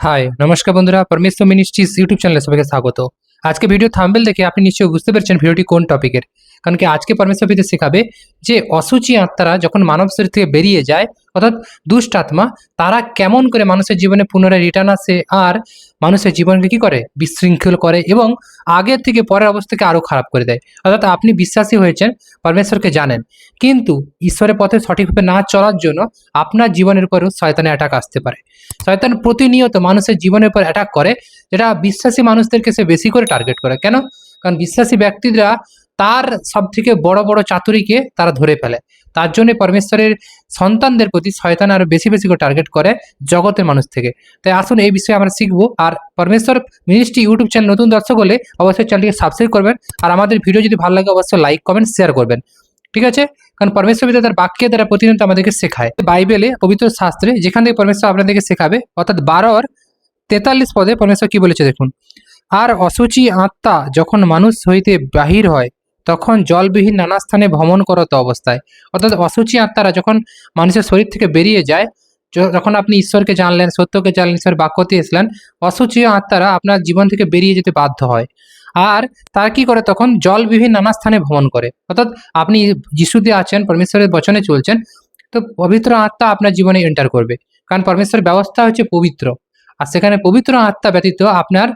High নমস্কার বন্ধুরা, পরমেশ্বর মিনিস্ট্রিজ ইউটিউব চ্যানেলে সবাইকে স্বাগত। আজকে ভিডিও থাম্বনেল দেখে আপনি নিশ্চয়ই বুঝতে পেরেছেন ভিডিওটি কোন টপিকের। কারণ কি আজকে পরমেশ্বর বিদ্যা শেখাবে যে অসুচি আত্মারা যখন মানব শরীর থেকে বেরিয়ে যায়, অর্থাৎ দুষ্ট আত্মা, তারা কেমন করে মানুষের জীবনে পুনরায় রিটার্ন আসে আর মানুষের জীবনকে কি করে বিশৃঙ্খল করে এবং আগের থেকে পরের অবস্থাকে আরো খারাপ করে দেয়। অর্থাৎ আপনি বিশ্বাসী হয়েছেন, পরমেশ্বরকে জানেন, কিন্তু ঈশ্বরের পথে সঠিকভাবে না চলার জন্য আপনার জীবনের উপরও শয়তানের অ্যাটাক আসতে পারে। শয়তান প্রতিনিয়ত মানুষের জীবনের উপর অ্যাটাক করে, যেটা বিশ্বাসী মানুষদেরকে সে বেশি করে টার্গেট করে। কেন? কারণ বিশ্বাসী ব্যক্তিরা তার সব থেকে বড় বড় চাতুরিকে তারা ধরে ফেলে। তার জন্য পরমেশ্বরের সন্তানদের প্রতি শয়তান আরো বেশি বেশি করে টার্গেট করে জগতের মানুষ থেকে। তাই আসুন এই বিষয়ে আমরা শিখবো। আর পরমেশ্বর মিনিস্ট্রি ইউটিউব চ্যানেল নতুন দর্শক হলে অবশ্যই চ্যানেলটিকে সাবস্ক্রাইব করবেন, আর আমাদের ভিডিও যদি ভালো লাগে অবশ্যই লাইক কমেন্ট শেয়ার করবেন। ঠিক আছে? কারণ পরমেশ্বর বিদ্যা তার বাক্যের দ্বারা প্রতিনিয়ত আমাদেরকে শেখায়। বাইবেলে পবিত্র শাস্ত্রে যেখান থেকে পরমেশ্বর আপনাদেরকে শেখাবে, অর্থাৎ 12:43 পদে পরমেশ্বর কি বলেছে দেখুন। আর অসুচি আত্মা যখন মানুষ হইতে বাহির হয়, তখন জলবিহীন নানা স্থানে ভ্রমণ করত অবস্থায়। অর্থাৎ অসুচি আত্মারা যখন মানুষের শরীর থেকে বেরিয়ে যায়, যখন আপনি ঈশ্বরকে জানলেন, সত্যকে জানলেন, ঈশ্বরের বাক্যতে এসলেন, অসুচি আত্মারা আপনার জীবন থেকে বেরিয়ে যেতে বাধ্য হয়। আর তারা কি করে? তখন জলবিহীন নানা স্থানে ভ্রমণ করে। অর্থাৎ আপনি যিশুতে আছেন, পরমেশ্বরের বচনে চলছেন, তো পবিত্র আত্মা আপনার জীবনে এন্টার করবে। কারণ পরমেশ্বরের ব্যবস্থা হচ্ছে পবিত্র, আর সেখানে পবিত্র আত্মা ব্যতীত আপনার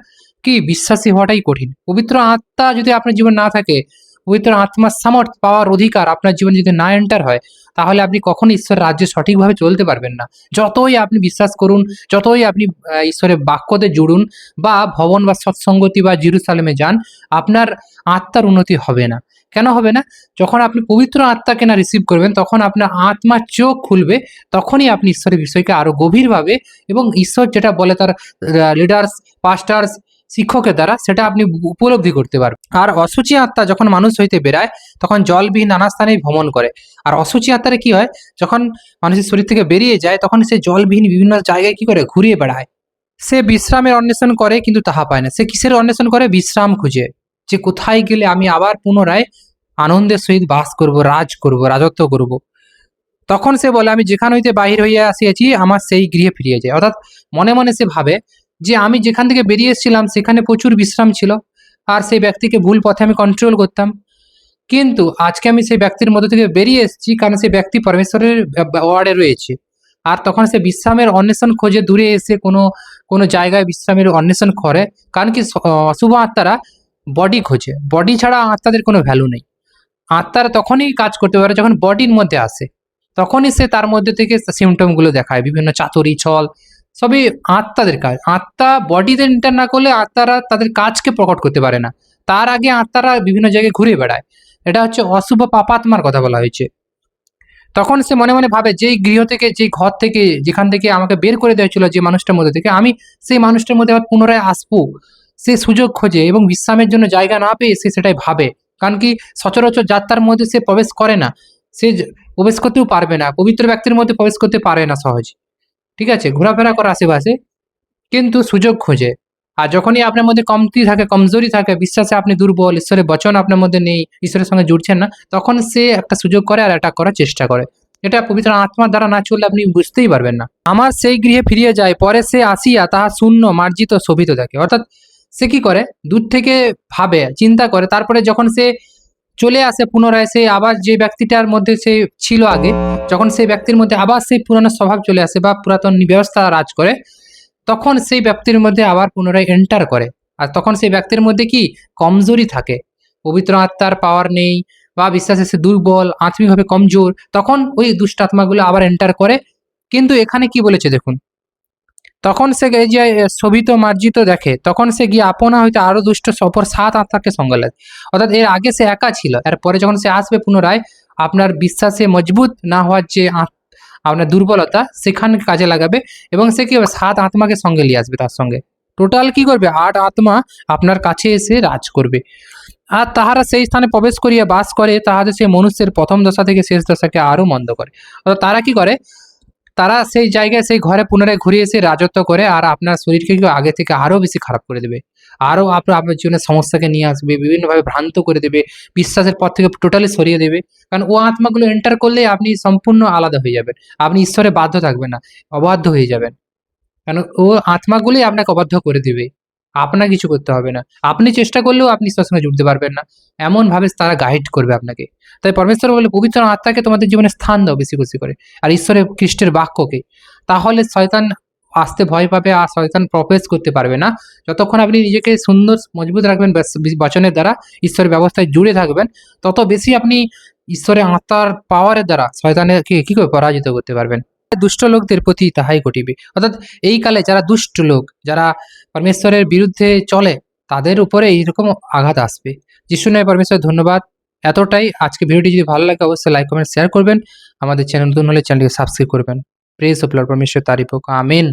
কি বিশ্বাসী হওয়াটাই কঠিন। পবিত্র আত্মা যদি আপনার জীবন না থাকে, পবিত্র আত্মার সামর্থ্য পাওয়ার অধিকার আপনার জীবনে যদি না এন্টার হয়, তাহলে আপনি কখনো ঈশ্বরের রাজ্যে সঠিকভাবে চলতে পারবেন না। যতই আপনি বিশ্বাস করুন, যতই আপনি ঈশ্বরের বাক্যতে জুড়ুন, বা ভবন বা সৎসঙ্গতি বা জেরুসালেমে যান, আপনার আত্মার উন্নতি হবে না। কেন হবে না? যখন আপনি পবিত্র আত্মাকে না রিসিভ করবেন, তখন আপনার আত্মার চোখ খুলবে, তখনই আপনি ঈশ্বরের বিষয়কে আরো গভীরভাবে এবং ঈশ্বর যেটা বলে তার লিডার্স, পাস্টার্স, শিক্ষকের দ্বারা সেটা আপনি উপলব্ধি করতে পারবেন। আর অসুচি আত্মা যখন মানুষ হইতে বেরায়, তখন জলবিহীন নানা স্থানে ভ্রমণ করে। আর অসুচি আত্মারে কি হয়? যখন মানুষের শরীর থেকে বেরিয়ে যায়, তখন সে জলবিহীন বিভিন্ন জায়গায় কি করে ঘুরিয়ে বেড়ায়। সে বিশ্রামের অন্বেষণ করে, কিন্তু তাহা পায় না। সে কিসের অন্বেষণ করে? বিশ্রাম খুঁজে, যে কোথায় গেলে আমি আবার পুনরায় আনন্দের সহিত বাস করব, রাজ করব, রাজত্ব করব। তখন সে বলে, আমি যেখান হইতে বাহির হইয়া আসিয়াছি আমার সেই গৃহে ফিরিয়ে যায়। অর্থাৎ মনে মনে সে ভাবে যে আমি যেখান থেকে বেরিয়ে এসেছিলাম সেখানে প্রচুর বিশ্রাম ছিল, আর সেই ব্যক্তিকে ভুল পথে আমি কন্ট্রোল করতাম। কিন্তু আজকে আমি সেই ব্যক্তির মধ্যে থেকে বেরিয়ে এসেছি, কারণ সেই ব্যক্তি পরমেশ্বরের ওয়ার্ডে রয়েছে। আর তখন সে বিশ্রামের অন্বেষণ খোঁজে, দূরে এসে কোনো কোনো জায়গায় বিশ্রামের অন্বেষণ করে। কারণ কি অশুভ আত্মারা বডি খোঁজে, বডি ছাড়া আত্মাদের কোনো ভ্যালু নেই। আত্মারা তখনই কাজ করতে পারে যখন বডির মধ্যে আসে, তখনই সে তার মধ্যে থেকে সিমটম গুলো দেখায়, বিভিন্ন চাতুরি, ছল, সবই আত্মাদের কাজ। আত্মা বডিতে এন্টার না করলে আত্মারা তাদের কাজকে প্রকট করতে পারে না। তার আগে আত্মারা বিভিন্ন জায়গায় ঘুরে বেড়ায়। এটা হচ্ছে অশুভ পাপাত্মার কথা বলা হয়েছে। তখন সে মনে মনে ভাবে, যেই গৃহ থেকে, যেই ঘর থেকে, যেখান থেকে আমাকে বের করে দেওয়া হয়েছিল, যে মানুষটার মধ্যে থেকে, আমি সেই মানুষটার মধ্যে আবার পুনরায় আসবো। সে সুযোগ খোঁজে এবং বিশ্রামের জন্য জায়গা না পেয়ে সে সেটাই ভাবে। কারণ কি সচরাচর যাত্রার মধ্যে সে প্রবেশ করে না, সে প্রবেশ করতেও পারবে না, পবিত্র ব্যক্তির মধ্যে প্রবেশ করতে পারে না সহজে। ঠিক আছে? ঘোরাফেরা করে আশেপাশে, কিন্তু সুযোগ খোঁজে। আর যখনই আপনার মধ্যে কমতি থাকে, কমজোরি থাকে, বিশ্বাসে আপনি দুর্বল, ঈশ্বরের বচন আপনার মধ্যে নেই, ঈশ্বরের সঙ্গে জুড়ছেন না, তখন সে একটা সুযোগ করে আর অ্যাটাক করার চেষ্টা করে। এটা পবিত্র আত্মার দ্বারা না চললে আপনি বুঝতেই পারবেন না। আমার সেই গৃহে ফিরিয়ে যায়, পরে সে আসিয়া তাহা শূন্য মার্জিত শোভিত দেখে। অর্থাৎ সে কি করে? দূর থেকে ভাবে, চিন্তা করে, তারপরে যখন সে চলে আসে পুনরায়, সে আবার যে ব্যক্তিটার মধ্যে সে ছিল আগে, যখন সেই ব্যক্তির মধ্যে আবার সেই পুরানো স্বভাব চলে আসে বা পুরাতন ব্যবস্থা রাজ করে, তখন সেই ব্যক্তির মধ্যে আবার পুনরায় এন্টার করে। আর তখন সেই ব্যক্তির মধ্যে কি কমজোরি থাকে, পবিত্র আত্মার পাওয়ার নেই, বা বিশ্বাসে সে দুর্বল, আত্মিকভাবে কমজোর, তখন ওই দুষ্ট আত্মাগুলো আবার এন্টার করে। কিন্তু এখানে কি বলেছে দেখুন, তখন সে এই যে শোভিত মার্জিত দেখে, তখন সে গিয়ে আপনা হইতে আরো দুষ্ট অপর 7 আত্মাকে সঙ্গে লাগে। অর্থাৎ এর আগে সে একা ছিল, এরপরে যখন সে আসবে পুনরায়, আপনার বিশ্বাসে মজবুত না হওয়ার যে আপনার দুর্বলতা, সেখানে কাজে লাগাবে, এবং সে কি হবে? 7 আত্মাকে সঙ্গে নিয়ে আসবে তার সঙ্গে। টোটাল কি করবে? 8 আত্মা আপনার কাছে এসে রাজ করবে। আর তাহারা সেই স্থানে প্রবেশ করিয়া বাস করে, তাহাদের সেই মনুষ্যের প্রথম দশা থেকে শেষ দশাকে আরো মন্দ করে। অর্থাৎ তারা কি করে? তারা সেই জায়গায়, সেই ঘরে পুনরায় ঘুরে এসে রাজত্ব করে, আর আপনার শরীরকে কিন্তু আগে থেকে আরো বেশি খারাপ করে দেবে। আরো আপনার জীবনে সমস্যাকে নিয়ে আসবে, বিভিন্নভাবে ভ্রান্ত করে দেবে, বিশ্বাসের পথ থেকে টোটালি সরিয়ে দেবে। কারণ ও আত্মাগুলো এন্টার করলেই আপনি সম্পূর্ণ আলাদা হয়ে যাবেন, আপনি ঈশ্বরে বাধ্য থাকবেন না, অবাধ্য হয়ে যাবেন। কারণ ও আত্মাগুলি আপনাকে অবাধ্য করে দিবে, আপনার কিছু করতে হবে না। আপনি চেষ্টা করলেও আপনি ঈশ্বরের সঙ্গে জুড়তে পারবেন না, এমনভাবে তারা গাইড করবে আপনাকে। তাই পরমেশ্বর বলে পবিত্র আত্মাকে তোমাদের জীবনে স্থান দাও বেশি বেশি করে, আর ঈশ্বরের খ্রিস্টের বাক্যকে। তাহলে শয়তান আসতে ভয় পাবে, আর শয়তান প্রবেশ করতে পারবে না। যতক্ষণ আপনি নিজেকে সুন্দর মজবুত রাখবেন বচনের দ্বারা, ঈশ্বরের ব্যবস্থায় জুড়ে থাকবেন, তত বেশি আপনি ঈশ্বরের আত্মার পাওয়ারের দ্বারা শয়তানকে কি করে পরাজিত করতে পারবেন। দুষ্ট লোকদের প্রতি তাহাই ঘটিবে। অর্থাৎ এই কালে যারা দুষ্ট লোক, যারা পরমেশ্বরের বিরুদ্ধে চলে, তাদের উপরে এইরকম আঘাত আসবে। যিশু নামে পরমেশ্বর ধন্যবাদ। এতটাই। আজকে ভিডিওটি যদি ভালো লাগে অবশ্যই লাইক কমেন্ট শেয়ার করবেন। আমাদের চ্যানেল নতুন হলে চ্যানেলটিকে সাবস্ক্রাইব করবেন। প্রেজ অফ লর্ড, পরমেশ্বর তারিফ হোক। আমিন।